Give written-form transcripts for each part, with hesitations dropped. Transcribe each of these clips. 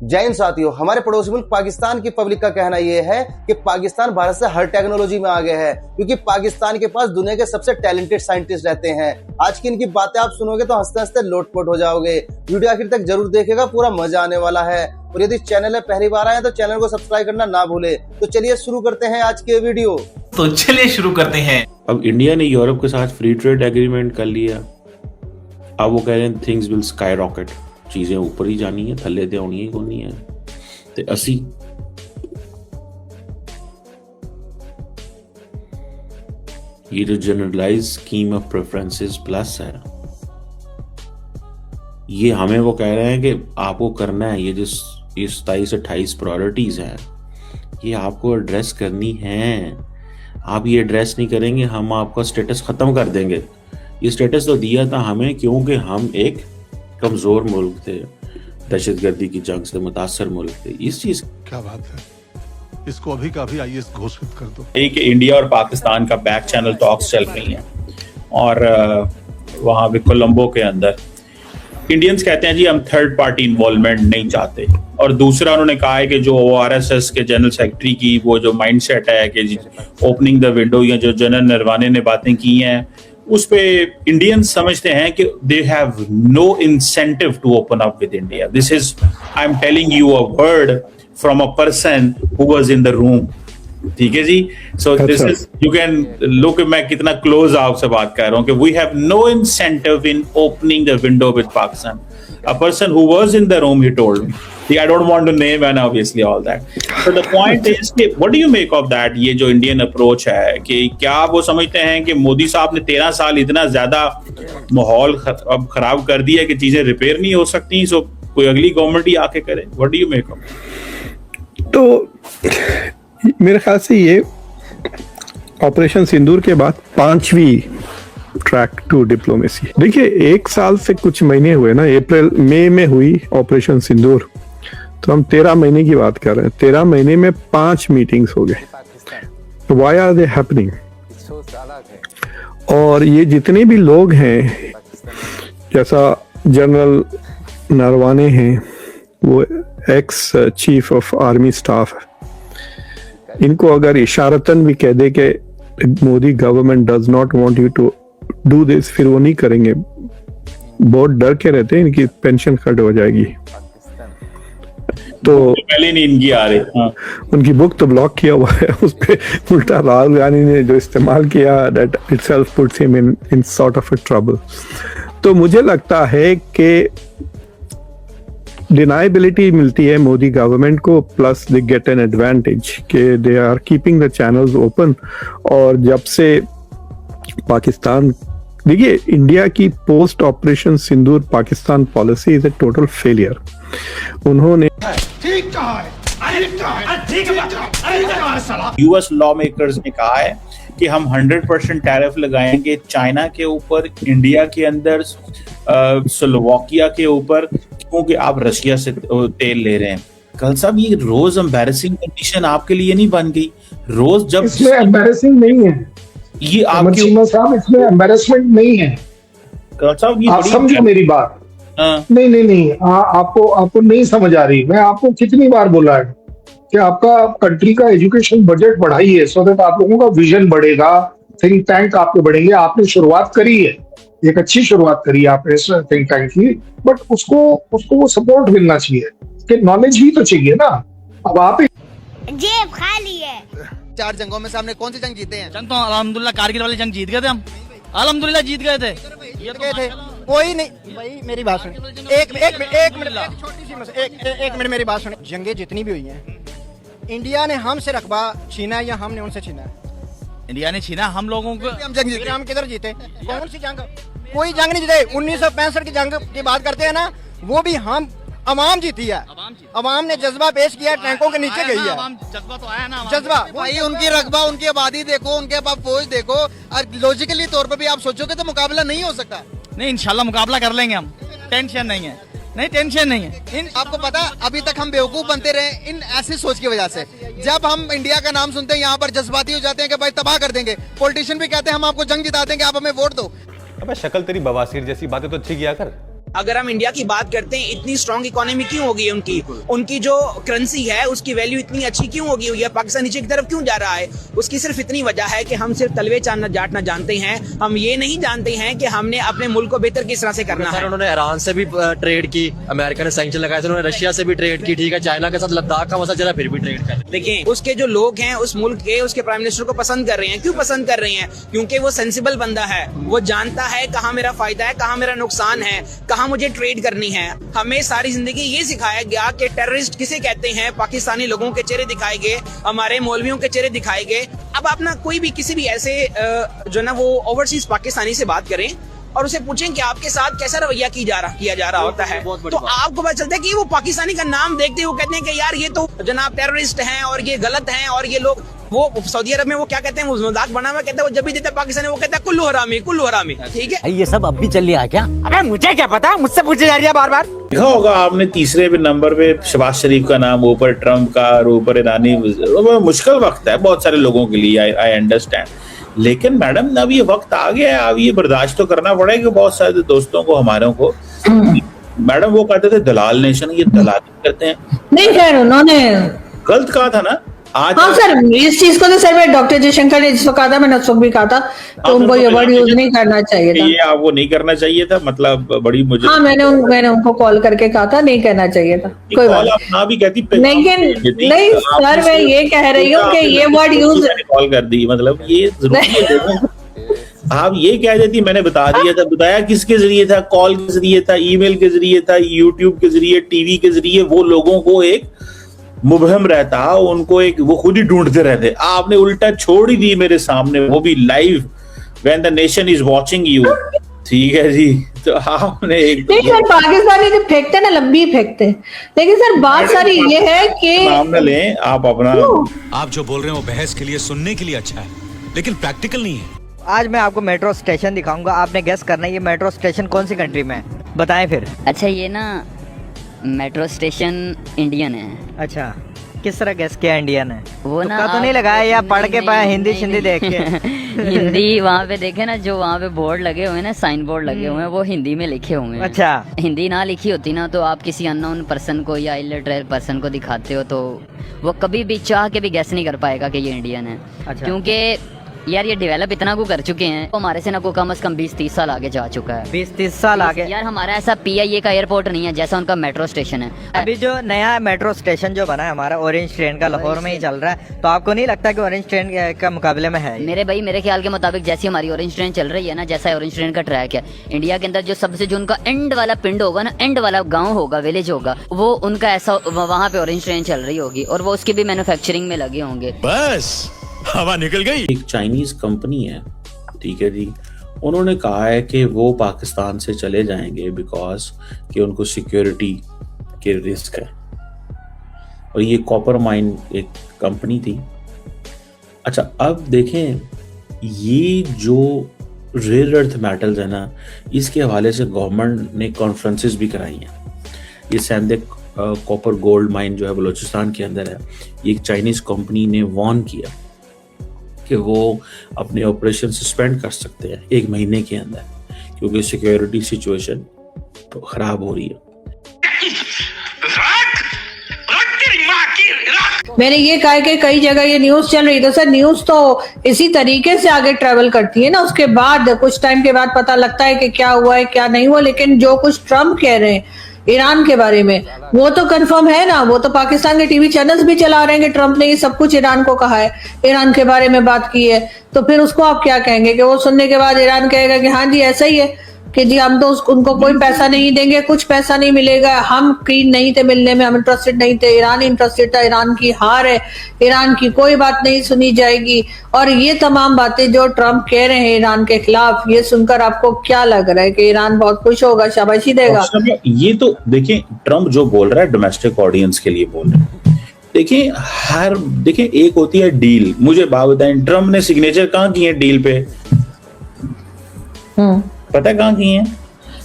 जय हिंद साथियों, हमारे पड़ोसी मुल्क पाकिस्तान की पब्लिक का कहना यह है कि पाकिस्तान भारत से हर टेक्नोलॉजी में आगे है, क्योंकि पाकिस्तान के पास दुनिया के सबसे टैलेंटेड साइंटिस्ट रहते हैं। आज की इनकी बातें आप सुनोगे तो हंसते हंसते लोटपोट हो जाओगे। वीडियो आखिर तक जरूर देखेगा, पूरा मजा आने वाला है। और यदि चैनल में पहली बार आए तो चैनल को सब्सक्राइब करना ना भूले। तो चलिए शुरू करते हैं आज के वीडियो। अब इंडिया ने यूरोप के साथ फ्री ट्रेड एग्रीमेंट कर लिया। अब वो कह रहे हैं थिंग्स विल स्काई रॉकेट, चीजें ऊपर ही जानी है, थल्ले ते होनी ही कोनी है। ते असी ये जो generalise scheme of preferences plus है, ये हमें वो कह रहे हैं कि आपको करना है, ये जो 27-28 प्रायोरिटीज हैं, ये आपको एड्रेस करनी है। आप ये एड्रेस नहीं करेंगे, हम आपका स्टेटस खत्म कर देंगे। ये स्टेटस तो दिया था हमें क्योंकि हम एक कमजोर मुल्क थे, दहशतगर्दी की जंग से मुतासर मुल्क थे। इस चीज क्या बात है, इसको अभी का अभी आईएएस घोषित कर दो। एक इंडिया और पाकिस्तान का बैक चैनल टॉक्स चल रही हैं और वहाँ पे कोलंबो के अंदर इंडियंस कहते हैं जी हम थर्ड पार्टी इन्वॉल्वमेंट नहीं चाहते, और दूसरा उन्होंने कहा है कि जो आरएसएस के जनरल सेक्रेटरी की वो जो माइंडसेट है कि जी ओपनिंग द विंडो, या जो जनरल नरवाने ने बातें की हैं उस पे इंडियंस समझते हैं कि they have no incentive to open up with India. This is, I am telling you a word from a person who was in the room. ठीक है जी, so this is, you can look, मैं कितना close आपसे बात कर रहा हूं कि we have no incentive in opening the window with Pakistan. A person who was in the room, he told me. See, I don't want to name and obviously all that. So the point is कि what do you make of that? ये जो Indian approach है कि क्या वो समझते हैं कि मोदी साहब ने 13 साल इतना ज्यादा माहौल अब खराब कर दिया कि चीजें रिपेयर नहीं हो सकती, सो कोई अगली गवर्नमेंट ही आके करे? What do you make of? तो मेरे ख्याल से ये ऑपरेशन सिंदूर के बाद 5वीं ट्रैक टू डिप्लोमेसी। देखिए, 1 साल से कुछ महीने हुए ना, अप्रैल मई में हुई ऑपरेशन सिंदूर, तो हम 13 महीने की बात कर रहे हैं। 13 महीने में 5 मीटिंग्स हो गए। Why are they happening? और ये जितने भी लोग हैं, जैसा जनरल नरवाने हैं, वो ex chief of army staff है, इनको अगर इशारतन भी कह दे कि Modi government does not want you to do this, फिर वो नहीं करेंगे। बहुत डर के रहते हैं इनकी पेंशन कट हो जाएगी, तो पहले नहीं इनकी आ रही। हाँ। उनकी बुक तो ब्लॉक किया हुआ है, उस पे उल्टा राहुल गांधी ने जो इस्तेमाल किया, that itself puts him in sort of a trouble. तो मुझे लगता है कि डिनाइबिलिटी मिलती है मोदी गवर्नमेंट को, plus they get an advantage कि they are keeping the channels open. और जब से पाकिस्तान, देखिए, इंडिया की post operation Sindoor Pakistan policy is a total failure. उन्होंने यूएस लॉ मेकर्स ने कहा है कि हम 100% टैरिफ लगाएंगे चाइना के ऊपर, इंडिया के अंदर, स्लोवाकिया के ऊपर, क्योंकि आप रशिया से तेल ले रहे हैं। कल साहब, ये रोज एम्बैरेसिंग कंडीशन आपके लिए नहीं बन गई? रोज जब इसमें एम्बैरेसिंग नहीं है, ये आपकी साहब, इसमें एम्बैरेसमेंट नहीं है। कल साहब, ये आप समझो मेरी बात। हाँ। नहीं, आपको नहीं समझ आ रही। मैं आपको कितनी बार बोला है कि आपका कंट्री का एजुकेशन बजट बढ़ाइए, सो दैट आप लोगों का विजन बढ़ेगा, थिंक टैंक आपके बढ़ेंगे। आपने शुरुआत करी है, एक अच्छी शुरुआत करी आपने इस थिंक टैंक की, बट उसको वो सपोर्ट मिलना चाहिए कि नॉलेज भी तो चाहिए ना। अब आप जेब खाली है। 4 जंगों में से हमने कौन सी जंग जीते हैं? जंग तो अल्हम्दुलिल्लाह कारगिल वाली जंग जीत गए थे हम, अल्हम्दुलिल्लाह जीत गए थे। जीत गए थे, कोई नहीं भाई, मेरी बात सुनिए। एक मिनट, छोटी सी एक मिनट मेरी बात सुनिए। जंगें जितनी भी हुई हैं, इंडिया ने हमसे रकबा छीना है या हमने उनसे छीना है? इंडिया ने छीना हम लोगों को। हम जंग जीते, हम किधर जीते? कौन सी जंग? कोई जंग नहीं जीते। 1965 की जंग की बात करते हैं ना, वो भी हम अवाम जीती है। अवाम ने जज्बा पेश किया, टैंकों के नीचे गई है। जज्बा तो आया ना, जज्बा भाई, उनकी रकबा, उनकी आबादी देखो, उनके पास फौज देखो, और लॉजिकली तौर पर भी आप सोचोगे तो मुकाबला नहीं हो सकता। नहीं, इंशाल्लाह मुकाबला कर लेंगे हम, टेंशन नहीं है। नहीं, टेंशन नहीं है। आपको पता, अभी तक हम बेवकूफ बनते रहे इन ऐसी सोच की वजह से। जब हम इंडिया का नाम सुनते हैं, यहाँ पर जज्बाती हो जाते हैं कि भाई तबाह कर देंगे। पॉलिटिशियन भी कहते हैं हम आपको जंग जिता देंगे, आप हमें वोट दो। अबे शक्ल तेरी बवासीर जैसी, बातें तो अच्छी किया कर। अगर हम इंडिया की बात करते हैं, इतनी स्ट्रॉन्ग इकोनॉमी क्यों होगी उनकी जो करेंसी है उसकी वैल्यू इतनी अच्छी क्यों होगी हुई है, पाकिस्तान नीचे की तरफ क्यों जा रहा है? उसकी सिर्फ इतनी वजह है कि हम सिर्फ तलवे जाटना जानते हैं, हम ये नहीं जानते हैं कि हमने अपने मुल्क को बेहतर किस तरह से करना है। उन्होंने ईरान से भी ट्रेड की, अमेरिका ने सैंक्शन लगाए थे, उन्होंने रशिया से भी ट्रेड की, ठीक है, चाइना के साथ लद्दाख का मसला चला फिर भी ट्रेड कर। देखिए उसके जो लोग हैं उस मुल्क के, उसके प्राइम मिनिस्टर को पसंद कर रहे हैं। क्यों पसंद कर रहे हैं? क्योंकि वो सेंसिबल बंदा है, वो जानता है कहाँ मेरा फायदा है, कहाँ मेरा नुकसान है, कहाँ मुझे ट्रेड करनी है। हमें सारी जिंदगी ये सिखाया गया कि टेररिस्ट किसे कहते हैं, पाकिस्तानी लोगों के चेहरे दिखाए गए, हमारे मौलवियों के चेहरे दिखाए गए। अब आप ना कोई भी किसी भी ऐसे जो ना वो ओवरसीज पाकिस्तानी से बात करें और उसे पूछें कि आपके साथ कैसा रवैया किया जा रहा होता है, तो आपको पता चलता है कि वो पाकिस्तानी का नाम देखते हुए कहते हैं कि यार ये तो जनाब टेररिस्ट हैं और ये गलत हैं और ये लोग। वो सऊदी अरब में वो क्या कहते हैं, वो मजाक बना हुआ कहता है, वो जब भी देता है पाकिस्तानी वो कहता है कुल्लू हरामी, ठीक है। ये सब अब भी चल रहा है क्या? अबे मुझे क्या पता, मुझसे पूछे जा रही है बार-बार। देखा होगा आपने तीसरे नंबर पे शहबाज शरीफ का नाम, ऊपर ट्रम्प का और ऊपर ईरानी। मुश्किल वक्त है बहुत सारे लोगों के लिए, आई अंडरस्टैंड, लेकिन मैडम अब ये वक्त आ गया है, अब ये बर्दाश्त तो करना पड़ेगा बहुत सारे दोस्तों को, हमारों को। मैडम वो कहते थे दलाल नेशन, ये दलाली करते हैं। नहीं खैर उन्होंने गलत कहा था ना आज। हाँ सर, इस चीज को तो सर मैं डॉक्टर जयशंकर ने जिसको कहा था, मैंने उसको भी कहा था, तो उनको ये वर्ड यूज नहीं करना चाहिए था। ये आपको नहीं करना चाहिए था, मतलब बड़ी मुझे। हाँ मैंने उनको कॉल करके कहा था, नहीं करना चाहिए था, कोई बात ना भी कहती, लेकिन नहीं सर मैं ये कह रही हूँ कि ये वर्ड यूज कॉल कर दी, मतलब ये जरूरी है। आप ये कह देती मैंने बता दिया था, बताया किसके जरिए था, कॉल के जरिए था, ईमेल के जरिए था, यूट्यूब के जरिए, टीवी के जरिए। वो लोगों को एक मुबहम रहता, उनको एक वो खुद ही ढूंढते रहते। आपने उल्टा छोड़ ही दी मेरे सामने, वो भी live, when the nation is watching you. ठीक है जी, तो आपने एक नहीं सर, पाकिस्तानी जो फेंकते ना लंबी फेंकते, लेकिन सर बात सारी ये है कि नाम न लें आप अपना। आप जो बोल रहे हो बहस के लिए, सुनने के लिए अच्छा है, लेकिन प्रैक्टिकल नहीं है। आज मैं आपको मेट्रो स्टेशन दिखाऊंगा, आपने गेस करना है ये मेट्रो स्टेशन कौन सी कंट्री में है, बताएं फिर। अच्छा ये ना मेट्रो स्टेशन इंडियन है। अच्छा किस तरह गेस किया इंडियन है? वो ना तो नहीं लगाया या पढ़ के पाया हिंदी शिंदी देख के? हिंदी वहाँ पे देखे ना, जो वहाँ पे बोर्ड लगे हुए हैं ना, साइन बोर्ड लगे हुए हैं, वो हिंदी में लिखे हुए हैं। अच्छा हिंदी ना लिखी होती ना तो आप किसी अननोन पर्सन को या इलिटरेट पर्सन को दिखाते हो तो वो कभी भी चाह के भी गेस नहीं कर पाएगा कि ये इंडियन है। अच्छा। क्योंकि यार ये डेवलप इतना को कर चुके हैं, तो हमारे से ना को कम से कम 20-30 साल आगे जा चुका है। 20-30 साल आगे यार, हमारा ऐसा PIA का एयरपोर्ट नहीं है जैसा उनका मेट्रो स्टेशन है। अभी जो नया मेट्रो स्टेशन जो बना है हमारा ऑरेंज ट्रेन का, लाहौर में ही चल रहा है, तो आपको नहीं लगता कि ऑरेंज ट्रेन के मुकाबले में है? मेरे ख्याल के मुताबिक जैसी हमारी ऑरेंज ट्रेन चल रही है ना, जैसा ऑरेंज ट्रेन का ट्रैक है, इंडिया के अंदर जो सबसे जो उनका एंड वाला पिंड होगा ना, एंड वाला गाँव होगा, विलेज होगा, वो उनका ऐसा वहाँ पे ऑरेंज ट्रेन चल रही होगी और वो उसकी भी मैन्युफैक्चरिंग में लगे होंगे। बस हवा निकल गई। एक चाइनीज कंपनी है, ठीक है जी, उन्होंने कहा है कि वो पाकिस्तान से चले जाएंगे बिकॉज कि उनको सिक्योरिटी के रिस्क है। और ये कॉपर माइन एक कंपनी थी। अच्छा अब देखें, ये जो रेयर अर्थ मेटल्स है ना, इसके हवाले से गवर्नमेंट ने कॉन्फ्रेंसेस भी कराई हैं। ये सैंदिक कॉपर गोल्ड माइन जो है बलूचिस्तान के अंदर है, ये एक चाइनीज कंपनी ने वार्न किया कि वो अपने ऑपरेशन सस्पेंड कर सकते हैं 1 महीने के अंदर, क्योंकि सिक्योरिटी सिचुएशन तो खराब हो रही है। मैंने ये कहा कि कई जगह ये न्यूज चल रही, तो सर न्यूज तो इसी तरीके से आगे ट्रेवल करती है ना, उसके बाद कुछ टाइम के बाद पता लगता है कि क्या हुआ है क्या नहीं हुआ। लेकिन जो कुछ ट्रम्प कह रहे हैं ईरान के बारे में, वो तो कंफर्म है ना, वो तो पाकिस्तान के टीवी चैनल्स भी चला रहे हैं कि ट्रम्प ने ये सब कुछ ईरान को कहा है, ईरान के बारे में बात की है। तो फिर उसको आप क्या कहेंगे कि वो सुनने के बाद ईरान कहेगा कि हाँ जी ऐसा ही है, कि जी हम तो उनको कोई पैसा नहीं देंगे, कुछ पैसा नहीं मिलेगा, हम क्लीन नहीं थे मिलने में, हम इंटरेस्टेड नहीं थे, ईरान इंटरेस्टेड था, ईरान की हार है, ईरान की कोई बात नहीं सुनी जाएगी। और ये तमाम बातें जो ट्रम्प कह रहे हैं ईरान के खिलाफ, ये सुनकर आपको क्या लग रहा है कि ईरान बहुत खुश होगा, शाबाशी देगा? ये तो देखिए, ट्रम्प जो बोल रहा है डोमेस्टिक ऑडियंस के लिए बोल रहे हैं। देखिए एक होती है डील। मुझे बात बताएं, ट्रम्प ने सिग्नेचर कहाँ किए डील पे? पता कहाँ की है?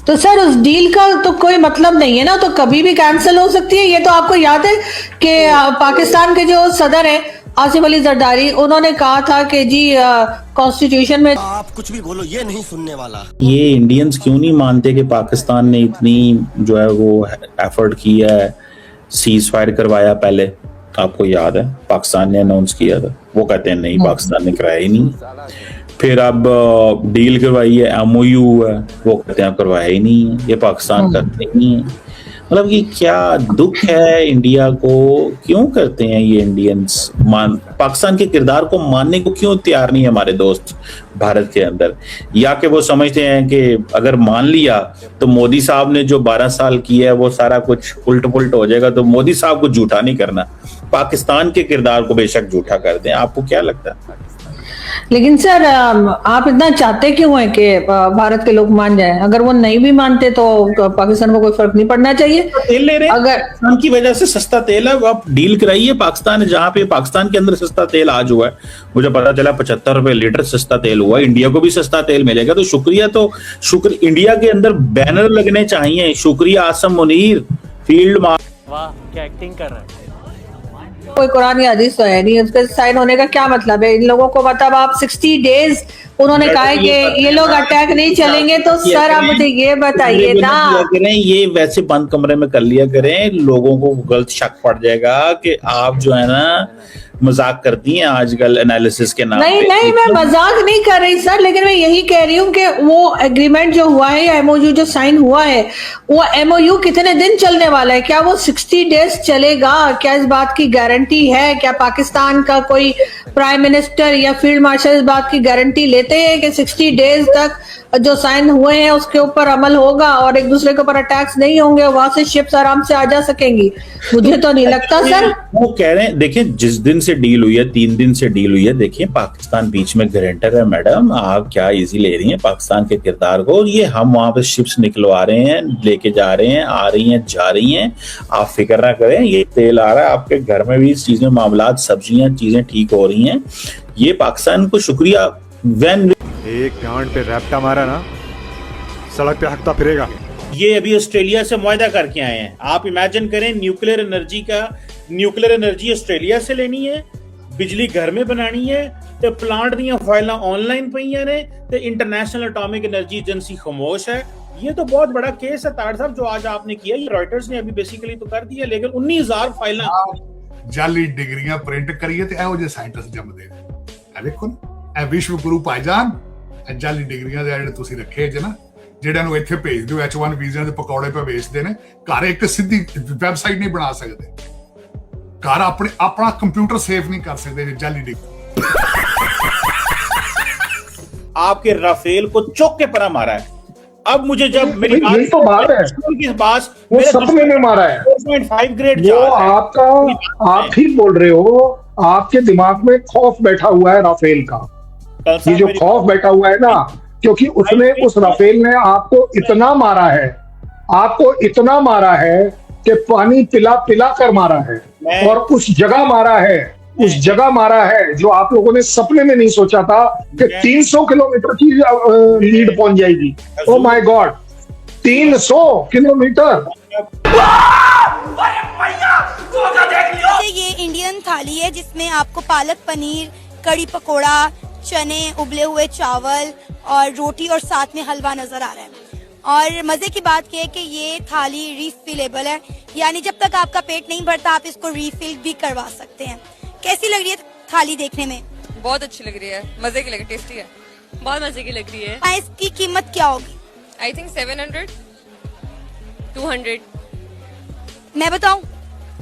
तो सर उस डील का तो कोई मतलब नहीं है ना, तो कभी भी कैंसिल हो सकती है। ये तो आपको याद है कि पाकिस्तान के जो सदर हैं आसिफ अली जरदारी, उन्होंने कहा था कि जी कॉन्स्टिट्यूशन में आप कुछ भी बोलो ये नहीं सुनने वाला। ये इंडियंस क्यों नहीं मानते कि पाकिस्तान ने इतनी जो है वो एफर्ट किया है, सीज फायर करवाया पहले, आपको याद है पाकिस्तान ने अनाउंस किया था, वो कहते हैं नहीं पाकिस्तान ने कराया ही नहीं। फिर अब डील करवाई है, एमओयू है, वो कहते हैं करवाया ही नहीं है, ये पाकिस्तान करते ही नहीं है। मतलब ये क्या दुख है इंडिया को, क्यों करते हैं ये इंडियंस, पाकिस्तान के किरदार को मानने को क्यों तैयार नहीं है हमारे दोस्त भारत के अंदर, या कि वो समझते हैं कि अगर मान लिया तो मोदी साहब ने जो 12 साल किया है वो सारा कुछ उल्ट पुल्ट हो जाएगा, तो मोदी साहब को झूठा नहीं करना, पाकिस्तान के किरदार को बेशक झूठा कर दें। आपको क्या लगता है? लेकिन सर आप इतना चाहते क्यों हैं कि भारत के लोग मान जाएं? अगर वो नहीं भी मानते तो पाकिस्तान को कोई फर्क नहीं पड़ना चाहिए। तेल ले रहे हैं अगर उनकी वजह से, सस्ता तेल है, आप डील कराइए पाकिस्तान, जहां पे पाकिस्तान के अंदर सस्ता तेल आज हुआ है, मुझे पता चला 75 रुपए लीटर सस्ता तेल हुआ, इंडिया को भी सस्ता तेल मिलेगा, तो शुक्र इंडिया के अंदर बैनर लगने चाहिए, शुक्रिया आसम मुनीर फील्ड मार्शल। वाह क्या एक्टिंग कर रहा है। कोई कुरान या हदीस तो है नहीं, उसके साइन होने का क्या मतलब है? इन लोगों को मतलब आप 60 डेज उन्होंने कहा है कि ये लोग अटैक नहीं चलेंगे, तो सर आप मुझे ये बताइए ना, ये वैसे बंद कमरे में कर लिया करें, लोगों को गलत शक पड़ जाएगा कि आप जो है ना मजाक करती हैं आजकल एनालिसिस के नाम पे। नहीं मैं मजाक नहीं कर रही सर, लेकिन मैं यही कह रही हूँ कि वो एग्रीमेंट जो हुआ है या एमओयू जो साइन हुआ है, वो एमओयू कितने दिन चलने वाला है? क्या वो 60 डेज चलेगा? क्या इस बात की गारंटी है? क्या पाकिस्तान का कोई प्राइम मिनिस्टर या फील्ड मार्शल इस बात की गारंटी लेते हैं कि 60 डेज तक जो साइन हुए हैं उसके ऊपर अमल होगा और एक दूसरे के ऊपर अटैक्स नहीं होंगे, वहां से शिप्स आराम से आ जा सकेंगी? मुझे तो नहीं लगता सर। वो कह रहे हैं, देखिए जिस दिन से डील हुई है, 3 दिन से डील हुई है, देखिए पाकिस्तान बीच में गारंटर है। मैडम आप क्या इजी ले रही हैं पाकिस्तान के किरदार को? ये हम वहां पे शिप्स निकलवा रहे हैं, लेके जा रहे हैं, आ रही हैं, जा रही हैं, आप फिक्र ना करें, ये तेल आ रहा है आपके घर में भी, इस चीज में मामलात, सब्जियां, चीजें ठीक हो रही हैं। ये पाकिस्तान को शुक्रिया। एक गांड पे रैप्टा मारा ना, सड़क पे हकता फिरेगा। ये अभी ऑस्ट्रेलिया से मुआहदा करके आए हैं, आप इमेजिन करें, न्यूक्लियर एनर्जी ऑस्ट्रेलिया से लेनी है, बिजली घर में बनानी है, ते प्लांट दियां फाइलां ऑनलाइन पईयां ने, ते इंटरनेशनल एटॉमिक एनर्जी एजेंसी खामोश है। ये तो बहुत बड़ा केस है ताड़ साहब जो आज आपने किया, ये रॉयटर्स ने अभी बेसिकली तो कर दिया, लेकिन 19,000 फाइलां जाली डिग्रियां प्रिंट करिए ते ਇਹੋ ਜਿਹੇ ਸਾਇੰਟਿਸਟ ਜੰਮਦੇ ਨੇ। ਇਹ ਵੇਖੋ ਨਾ, ਇਹ ਵਿਸ਼ਵ ਗੁਰੂ ਭਾਈਜਾਨ, ਇਹ ਜਾਲੀ ਡਿਗਰੀਆਂ ਦੇ ਜਿਹੜੇ ਤੁਸੀਂ ਰੱਖੇ ਜੇ ਨਾ, ਜਿਹੜਿਆਂ ਨੂੰ ਇੱਥੇ ਭੇਜ ਦਿਓ H1 ਵੀਜ਼ਿਆਂ ਦੇ ਪਕੌੜੇ ਪੇ ਵੇਚਦੇ ਨੇ, ਘਰ ਇੱਕ ਸਿੱਧੀ ਵੈਬਸਾਈਟ ਨਹੀਂ ਬਣਾ ਸਕਦੇ, ਘਰ ਆਪਣਾ ਕੰਪਿਊਟਰ ਸੇਫ नहीं कर सकते जाली डिग्री। आपके राफेल को चौक के परा मारा है। अब मुझे जब मेरी तो बात है, वो सपने में मारा है, 4.5 ग्रेड वो आपका, आप ठीक बोल रहे हो, आपके दिमाग में खौफ बैठा हुआ है राफेल का। ये जो खौफ बैठा हुआ है ना, क्योंकि उसने, उस राफेल ने आपको इतना मारा है, आपको इतना मारा है कि पानी पिला पिला कर मारा है, और उस जगह मारा है, उस जगह मारा है जो आप लोगों ने सपने में नहीं सोचा था कि 300 किलोमीटर की लीड पहुंच जाएगी। Oh my God, 300 kilometre. ये इंडियन थाली है जिसमें आपको पालक पनीर, कड़ी पकोड़ा, चने, उबले हुए चावल और रोटी और साथ में हलवा नजर आ रहा है। और मजे की बात यह है कि ये थाली रीफिलेबल है, यानी जब तक आपका पेट नहीं भरता आप इसको रीफिल भी करवा सकते हैं। कैसी लग रही है थाली देखने में? बहुत अच्छी लग रही है, मजे की लग रही है, टेस्टी है, बहुत मजे की लग रही है। इसकी कीमत क्या होगी? I think 700, 200। मैं बताऊं?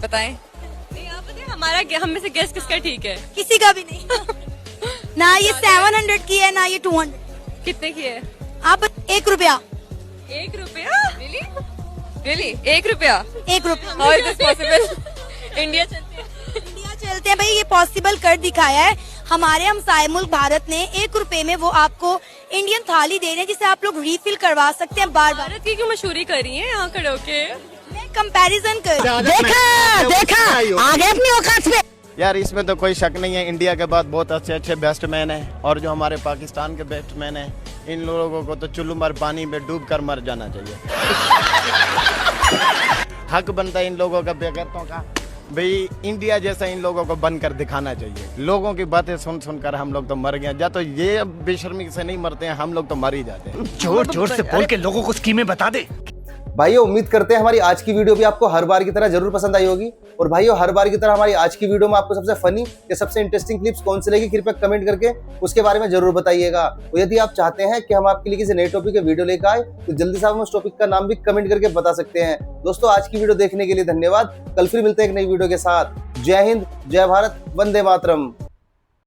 बताएं। नहीं आप बताएं, हमारा हम में से गेस किसका ठीक है? किसी का भी नहीं। ना ये 700 की है ना ये 200। कितने की है? आप 1 रुपया। 1 रुपया? रियली 1 रुपया? 1 रुपया। How is this possible? India चलते हैं भाई, ये पॉसिबल कर दिखाया है हमारे हमसाए मुल्क भारत ने। 1 रुपए में वो आपको इंडियन थाली दे रहे हैं जिसे आप लोग रीफिल करवा सकते हैं बार बार। भारत की क्यों मशहूरी कर रही है यहाँ खड़े होके? मैं कंपैरिजन कर देखा आगे अपनी औकात पे। यार इसमें तो कोई शक नहीं है, इंडिया के बाद बहुत अच्छे अच्छे बैट्समैन हैं, और जो हमारे पाकिस्तान के बैट्समैन हैं, इन लोगों को तो चुल्लू मर पानी में डूब कर मर जाना चाहिए। हक बनता है इन लोगों का बेगैरतों का भाई इंडिया जैसा इन लोगों को बनकर दिखाना चाहिए। लोगों की बातें सुन सुनकर हम लोग तो मर गए, या तो ये बेशर्मी से नहीं मरते हैं, हम लोग तो मर ही जाते हैं। जोर जोर से बोल के लोगों को स्कीमें बता दे। भाइयों उम्मीद करते हैं हमारी आज की वीडियो भी आपको हर बार की तरह जरूर पसंद आई होगी। और भाइयों हर बार की तरह हमारी आज की वीडियो में आपको सबसे फनी या सबसे इंटरेस्टिंग क्लिप्स कौन सी लगी कृपया कमेंट करके उसके बारे में जरूर बताइएगा। और यदि आप चाहते हैं कि हम आपके लिए किसी नए टॉपिक के वीडियो लेकर आए तो जल्दी से हम उस टॉपिक का नाम भी कमेंट करके बता सकते हैं। दोस्तों आज की वीडियो देखने के लिए धन्यवाद। कल फिर मिलते हैं एक नई वीडियो के साथ। जय हिंद, जय भारत, वंदे मातरम।